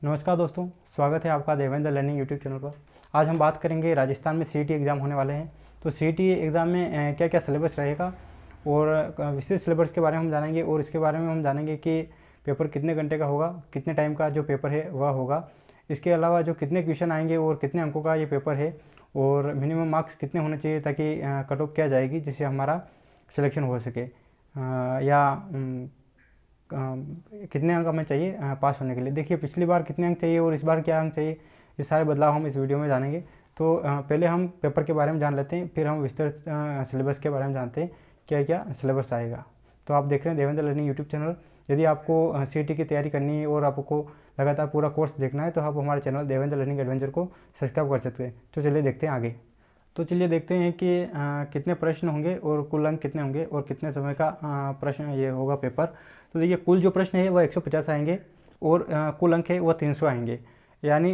नमस्कार दोस्तों, स्वागत है आपका देवेंद्र लर्निंग यूट्यूब चैनल पर। आज हम बात करेंगे राजस्थान में सीईटी एग्ज़ाम होने वाले हैं। तो सीईटी एग्ज़ाम में क्या क्या सिलेबस रहेगा और विशेष सिलेबस के बारे में हम जानेंगे और इसके बारे में हम जानेंगे कि पेपर कितने घंटे का होगा, कितने टाइम का जो पेपर है वह होगा। इसके अलावा जो कितने क्वेश्चन आएंगे और कितने अंकों का ये पेपर है और मिनिमम मार्क्स कितने होने चाहिए ताकि कट ऑफ क्या जाएगी जिससे हमारा सिलेक्शन हो सके, या कितने अंक हमें चाहिए पास होने के लिए। देखिए, पिछली बार कितने अंक चाहिए और इस बार क्या अंक चाहिए, ये सारे बदलाव हम इस वीडियो में जानेंगे। तो पहले हम पेपर के बारे में जान लेते हैं, फिर हम विस्तृत सिलेबस के बारे में जानते हैं क्या क्या सिलेबस आएगा। तो आप देख रहे हैं देवेंद्र लर्निंग यूट्यूब चैनल। यदि आपको सीईटी की तैयारी करनी है और आपको लगातार पूरा कोर्स देखना है तो आप हमारे चैनल देवेंद्र लर्निंग एडवेंचर को सब्सक्राइब कर सकते हैं। तो चलिए देखते हैं आगे। तो चलिए देखते हैं कि कितने प्रश्न होंगे और कुल अंक कितने होंगे और कितने समय का प्रश्न ये होगा पेपर। तो देखिए, कुल जो प्रश्न है वह 150 आएंगे और कुल अंक है वह 300 आएंगे। यानी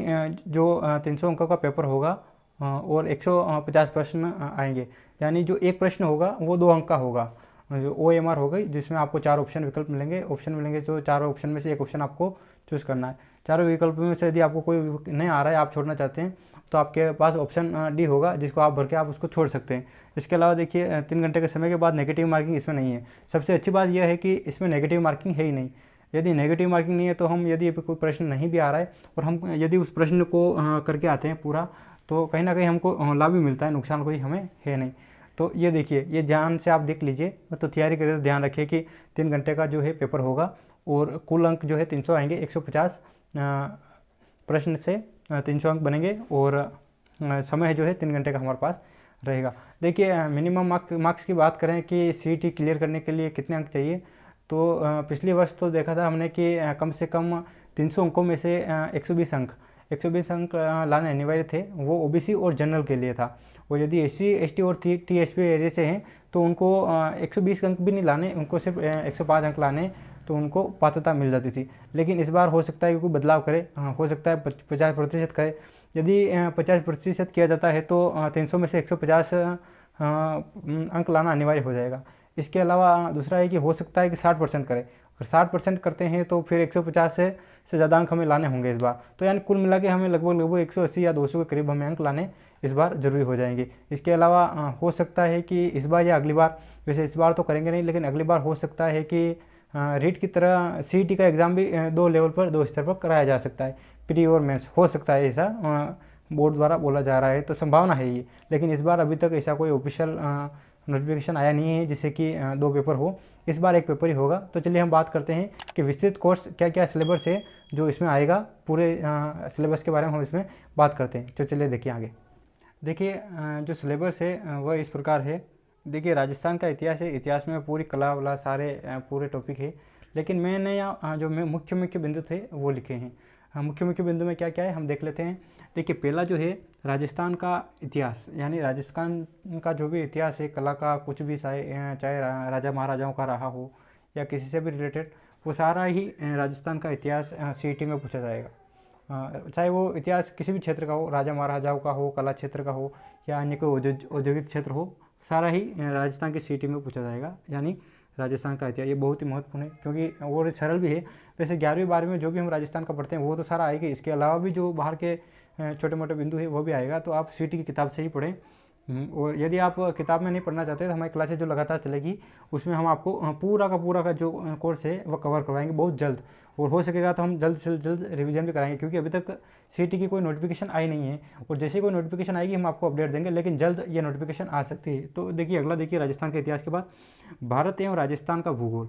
जो 300 अंकों का पेपर होगा और 150 प्रश्न आएंगे। यानी जो एक प्रश्न होगा वो 2 अंक का होगा, जो OMR हो गई, जिसमें आपको 4 ऑप्शन विकल्प मिलेंगे। तो चारों ऑप्शन में से एक ऑप्शन आपको चूज़ करना है। चारों विकल्प में से यदि आपको कोई नहीं आ रहा है, आप छोड़ना चाहते हैं, तो आपके पास ऑप्शन डी होगा जिसको आप भर के आप उसको छोड़ सकते हैं। इसके अलावा देखिए, 3 घंटे के समय के बाद नेगेटिव मार्किंग इसमें नहीं है। सबसे अच्छी बात यह है कि इसमें नेगेटिव मार्किंग है ही नहीं। यदि नेगेटिव मार्किंग नहीं है तो हम यदि कोई प्रश्न नहीं भी आ रहा है और हम यदि उस प्रश्न को करके आते हैं पूरा, तो कहीं ना कहीं हमको लाभ भी मिलता है, नुकसान कोई हमें है नहीं। तो ये देखिए, ये ध्यान से आप देख लीजिए। तो तैयारी करें तो ध्यान रखिए कि 3 घंटे का जो है पेपर होगा और कुल अंक जो है 300 आएंगे। 150 प्रश्न से 300 अंक बनेंगे और समय जो है 3 घंटे का हमारे पास रहेगा। देखिए, मिनिमम मार्क्स की बात करें कि सीईटी क्लियर करने के लिए कितने अंक चाहिए, तो पिछले वर्ष तो देखा था हमने कि कम से कम 300 अंकों में से 120 अंक लाने अनिवार्य थे। वो ओबीसी और जनरल के लिए था। और यदि SC ST और TSP एरिया से हैं तो उनको 120 अंक भी नहीं लाने, उनको सिर्फ 105 अंक लाने, तो उनको पात्रता मिल जाती थी। लेकिन इस बार हो सकता है कि कोई बदलाव करे, हो सकता है 50% करे। यदि 50% किया जाता है तो 300 में से 150 अंक लाना अनिवार्य हो जाएगा। इसके अलावा दूसरा है कि हो सकता है कि 60% करे। अगर 60% करते हैं तो फिर 150 से ज़्यादा अंक हमें लाने होंगे इस बार। तो यानी कुल मिला के हमें लगभग 180 या 200 के करीब हमें अंक लाने इस बार ज़रूरी हो जाएंगे। इसके अलावा हो सकता है कि इस बार या अगली बार, वैसे इस बार तो करेंगे नहीं, लेकिन अगली बार हो सकता है कि रीट की तरह सीईटी का एग्ज़ाम भी 2 लेवल पर, 2 स्तर पर कराया जा सकता है। प्री और मेंस हो सकता है, ऐसा बोर्ड द्वारा बोला जा रहा है, तो संभावना है ये। लेकिन इस बार अभी तक ऐसा कोई ऑफिशियल नोटिफिकेशन आया नहीं है जिससे कि 2 पेपर हो। इस बार 1 पेपर ही होगा। तो चलिए हम बात करते हैं कि विस्तृत कोर्स क्या क्या सिलेबस है जो इसमें आएगा। पूरे सिलेबस के बारे में हम इसमें बात करते हैं। तो चलिए देखिए आगे। देखिए, जो सिलेबस है वह इस प्रकार है। देखिए, राजस्थान का इतिहास है, इतिहास में पूरी कला वाला सारे पूरे टॉपिक है। लेकिन मैंने यहाँ जो मुख्य मुख्य बिंदु थे वो लिखे हैं। मुख्य मुख्य बिंदु में क्या क्या है हम देख लेते हैं। देखिए, पहला जो है राजस्थान का इतिहास, यानी राजस्थान का जो भी इतिहास है, कला का कुछ भी, चाहे राजा महाराजाओं का रहा हो या किसी से भी रिलेटेड, वो सारा ही राजस्थान का इतिहास सीईटी में पूछा जाएगा। चाहे वो इतिहास किसी भी क्षेत्र का हो, राजा महाराजाओं का हो, कला क्षेत्र का हो या अन्य कोई औद्योगिक क्षेत्र हो, सारा ही राजस्थान की सीईटी में पूछा जाएगा। यानी राजस्थान का इतिहास ये बहुत ही महत्वपूर्ण है क्योंकि और सरल भी है। वैसे 11वीं 12वीं में जो भी हम राजस्थान का पढ़ते हैं वो तो सारा आएगा। इसके अलावा भी जो बाहर के छोटे मोटे बिंदु है वो भी आएगा। तो आप सीईटी की किताब से ही पढ़ें। और यदि आप किताब में नहीं पढ़ना चाहते तो हमारी क्लासेज जो लगातार चलेगी उसमें हम आपको पूरा का जो कोर्स है वो कवर करवाएंगे बहुत जल्द। और हो सकेगा तो हम जल्द से जल्द रिवीजन भी कराएंगे क्योंकि अभी तक सीईटी की कोई नोटिफिकेशन आई नहीं है। और जैसे कोई नोटिफिकेशन आएगी हम आपको अपडेट देंगे, लेकिन जल्द ये नोटिफिकेशन आ सकती है। तो देखिए, अगला देखिए राजस्थान के इतिहास के बाद भारत एवं राजस्थान का भूगोल।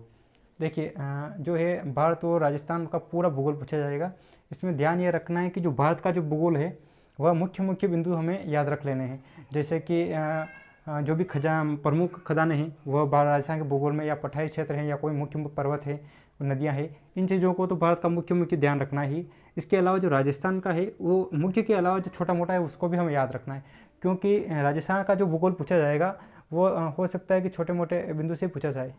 देखिए, जो है भारत और राजस्थान का पूरा भूगोल पूछा जाएगा। इसमें ध्यान ये रखना है कि जो भारत का जो भूगोल है वह मुख्य मुख्य बिंदु हमें याद रख लेने हैं। जैसे कि जो भी प्रमुख खदानें हैं वह राजस्थान के भूगोल में, या पठारी क्षेत्र है, या कोई मुख्य पर्वत है, नदियाँ हैं, इन चीज़ों को तो भारत का मुख्य मुख्य ध्यान रखना ही। इसके अलावा जो राजस्थान का है वो मुख्य के अलावा जो छोटा मोटा है उसको भी हमें याद रखना है क्योंकि राजस्थान का जो भूगोल पूछा जाएगा वो हो सकता है कि छोटे मोटे बिंदु से पूछा जाए।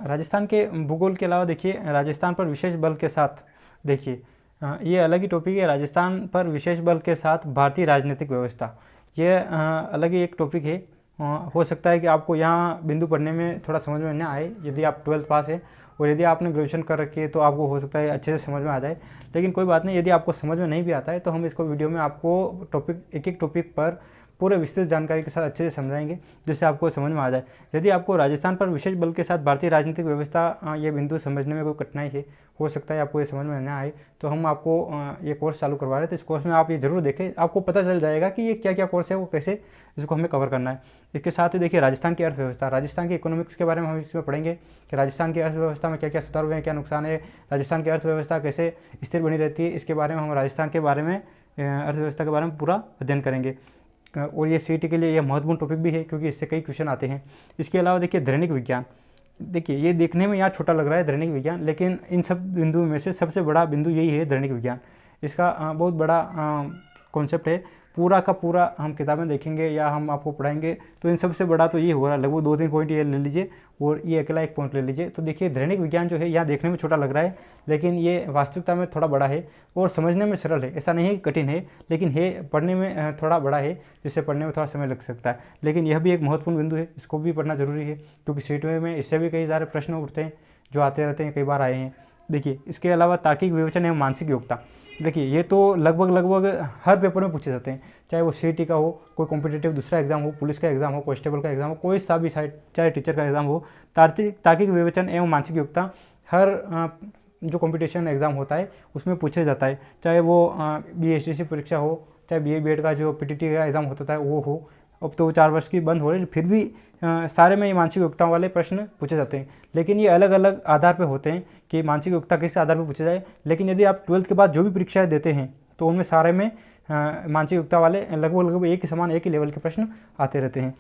राजस्थान के भूगोल के अलावा देखिए, राजस्थान पर विशेष बल के साथ, देखिए ये अलग ही टॉपिक है। राजस्थान पर विशेष बल के साथ भारतीय राजनीतिक व्यवस्था, ये अलग ही एक टॉपिक है। हो सकता है कि आपको यहाँ बिंदु पढ़ने में थोड़ा समझ में न आए यदि आप 12th पास है और यदि आपने ग्रेजुएशन कर रखी है तो आपको हो सकता है अच्छे से समझ में आ जाए। लेकिन कोई बात नहीं, यदि आपको समझ में नहीं भी आता है तो हम इसको वीडियो में आपको टॉपिक एक एक टॉपिक पर पूरे विस्तृत जानकारी के साथ अच्छे से समझाएंगे, जिससे आपको समझ में आ जाए। यदि आपको राजस्थान पर विशेष बल के साथ भारतीय राजनीतिक व्यवस्था ये बिंदु समझने में कोई कठिनाई है, हो सकता है आपको ये समझ में ना आए, तो हम आपको ये कोर्स चालू करवा रहे हैं। तो इस कोर्स में आप ये जरूर देखें, आपको पता चल जाएगा कि ये क्या क्या कोर्स है, वो कैसे इसको हमें कवर करना है। इसके साथ ही देखिए राजस्थान की अर्थव्यवस्था, राजस्थान की इकोनॉमिक्स के बारे में हम इसमें पढ़ेंगे कि राजस्थान की अर्थव्यवस्था में क्या क्या सुधार हुए हैं, क्या नुकसान है, राजस्थान की अर्थव्यवस्था कैसे स्थिर बनी रहती है, इसके बारे में हम राजस्थान के बारे में अर्थव्यवस्था के बारे में पूरा अध्ययन करेंगे। और ये सीईटी के लिए यह महत्वपूर्ण टॉपिक भी है क्योंकि इससे कई क्वेश्चन आते हैं। इसके अलावा देखिए दैनिक विज्ञान, देखिए ये देखने में यहाँ छोटा लग रहा है दैनिक विज्ञान, लेकिन इन सब बिंदुओं में से सबसे बड़ा बिंदु यही है दैनिक विज्ञान। इसका बहुत बड़ा कॉन्सेप्ट है, पूरा का पूरा हम किताबें देखेंगे या हम आपको पढ़ाएंगे तो इन सबसे बड़ा तो ये हो रहा है, लगभग 2-3 पॉइंट ये ले लीजिए और ये अकेला 1 पॉइंट ले लीजिए। तो देखिए दैनिक विज्ञान जो है यहाँ देखने में छोटा लग रहा है, लेकिन ये वास्तविकता में थोड़ा बड़ा है और समझने में सरल है। ऐसा नहीं है कि कठिन है, लेकिन है पढ़ने में थोड़ा बड़ा है, जिससे पढ़ने में थोड़ा समय लग सकता है। लेकिन यह भी एक महत्वपूर्ण बिंदु है, इसको भी पढ़ना जरूरी है क्योंकि सीट में इससे भी कई सारे प्रश्न उठते हैं जो आते रहते हैं, कई बार आए हैं। देखिए इसके अलावा तार्किक विवेचन एवं मानसिक योग्यता, देखिए ये तो लगभग हर पेपर में पूछे जाते हैं, चाहे वो सीईटी का हो, कोई कॉम्पिटिटिव दूसरा एग्जाम हो, पुलिस का एग्जाम हो, कांस्टेबल का एग्जाम हो, कोई सा भी साइड, चाहे टीचर का एग्जाम हो, तार्किक विवेचन एवं मानसिक योग्यता हर जो कंपटीशन एग्जाम होता है उसमें पूछा जाता है, चाहे वो बीएसटीसी परीक्षा हो, चाहे बीए बीएड का जो पीटीटी का एग्जाम होता था वो हो। अब तो 4 वर्ष की बंद हो रही, फिर भी सारे में ये मानसिक योग्यताओं वाले प्रश्न पूछे जाते हैं, लेकिन ये अलग अलग आधार पर होते हैं कि मानसिक योग्यता किस आधार पर पूछे जाए। लेकिन यदि आप 12th के बाद जो भी परीक्षाएं देते हैं तो उनमें सारे में मानसिक योग्यता वाले लगभग एक ही समान, एक ही लेवल के प्रश्न आते रहते हैं।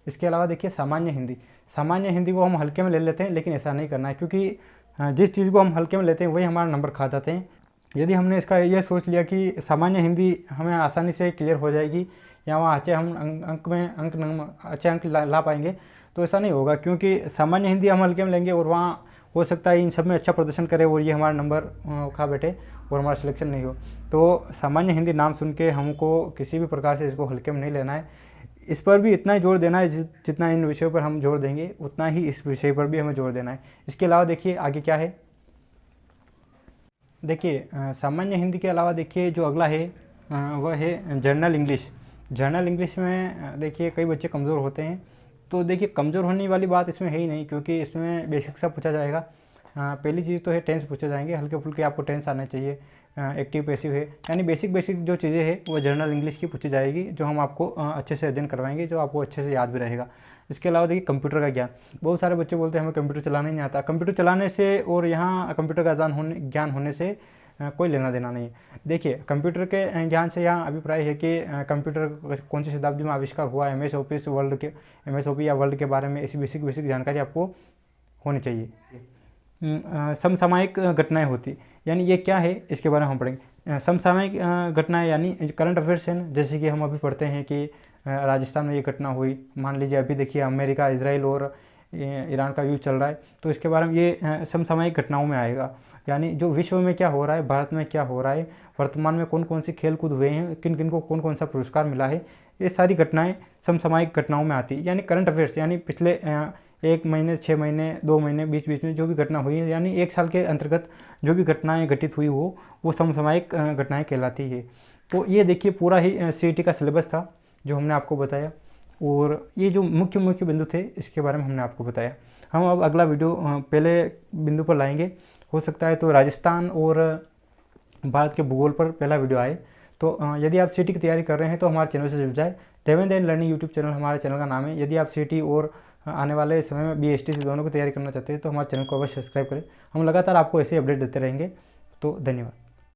इसके अलावा देखिए सामान्य हिंदी, सामान्य हिंदी को हम हल्के में ले लेते हैं, लेकिन ऐसा नहीं करना है क्योंकि जिस चीज़ को हम हल्के में लेते हैं वही हमारा नंबर खा जाते हैं। यदि हमने इसका ये सोच लिया कि सामान्य हिंदी हमें आसानी से क्लियर हो जाएगी या वहाँ अच्छे हम अच्छे अंक ला पाएंगे, तो ऐसा नहीं होगा क्योंकि सामान्य हिंदी हम हल्के में लेंगे और वहाँ हो सकता है इन सब में अच्छा प्रदर्शन करे और ये हमारा नंबर खा बैठे और हमारा सिलेक्शन नहीं हो। तो सामान्य हिंदी नाम सुन के हमको किसी भी प्रकार से इसको हल्के में नहीं लेना है, इस पर भी इतना ही जोर देना है जितना इन विषयों पर हम जोर देंगे उतना ही इस विषय पर भी हमें जोर देना है। इसके अलावा देखिए आगे क्या है, देखिए सामान्य हिंदी के अलावा देखिए जो अगला है वह है जनरल इंग्लिश। जनरल इंग्लिश में देखिए कई बच्चे कमज़ोर होते हैं, तो देखिए कमज़ोर होने वाली बात इसमें है ही नहीं क्योंकि इसमें बेसिक सब पूछा जाएगा। पहली चीज़ तो है टेंस पूछे जाएंगे, हल्के फुल्के आपको टेंस आने चाहिए, एक्टिव पैसिव है, यानी बेसिक जो चीज़ें हैं वो जनरल इंग्लिश की पूछी जाएगी, जो हम आपको अच्छे से अध्ययन करवाएंगे, जो आपको अच्छे से याद भी रहेगा। इसके अलावा देखिए कंप्यूटर का ज्ञान, बहुत सारे बच्चे बोलते हैं हमें कंप्यूटर चलाना नहीं आता। कंप्यूटर चलाने से और यहाँ कंप्यूटर का ज्ञान होने से कोई लेना देना नहीं है। देखिए कंप्यूटर के ज्ञान से यहाँ अभिप्राय है कि कंप्यूटर कौन सी शताब्दी में आविष्कार हुआ, MS ऑफिस या वर्ल्ड के बारे में ऐसी बेसिक जानकारी आपको होनी चाहिए। समसामयिक घटनाएं होती, यानी ये क्या है इसके बारे में हम पढ़ेंगे। समसामयिक घटनाएं यानी करंट अफेयर्स हैं, जैसे कि हम अभी पढ़ते हैं कि राजस्थान में ये घटना हुई, मान लीजिए अभी देखिए अमेरिका, इजराइल और ईरान का युद्ध चल रहा है, तो इसके बारे में ये समसामयिक घटनाओं में आएगा, यानी जो विश्व में क्या हो रहा है, भारत में क्या हो रहा है, वर्तमान में कौन कौन सी खेल कूद हुए हैं, किन किन को कौन कौन सा पुरस्कार मिला है, ये सारी घटनाएं समसामयिक घटनाओं में आती है। यानी करंट अफेयर्स यानी पिछले 1 महीने, 6 महीने, 2 महीने, बीच में जो भी घटना हुई है, यानी 1 साल के अंतर्गत जो भी घटनाएं घटित हुई हो वो समसामयिक घटनाएं कहलाती है। तो ये देखिए पूरा ही सीईटी का सिलेबस था जो हमने आपको बताया, और ये जो मुख्य बिंदु थे इसके बारे में हमने आपको बताया। हम अब अगला वीडियो पहले बिंदु पर लाएंगे, हो सकता है तो राजस्थान और भारत के भूगोल पर पहला वीडियो आए। तो यदि आप सीईटी की तैयारी कर रहे हैं तो हमारे चैनल से जुड़ जाए। Devendra and learning YouTube channel हमारे चैनल का नाम है। यदि आप सीईटी और आने वाले समय में BSTC दोनों की तैयारी करना चाहते हैं तो हमारे चैनल को अवश्य सब्सक्राइब करें। हम लगातार आपको ऐसे अपडेट देते रहेंगे। तो धन्यवाद।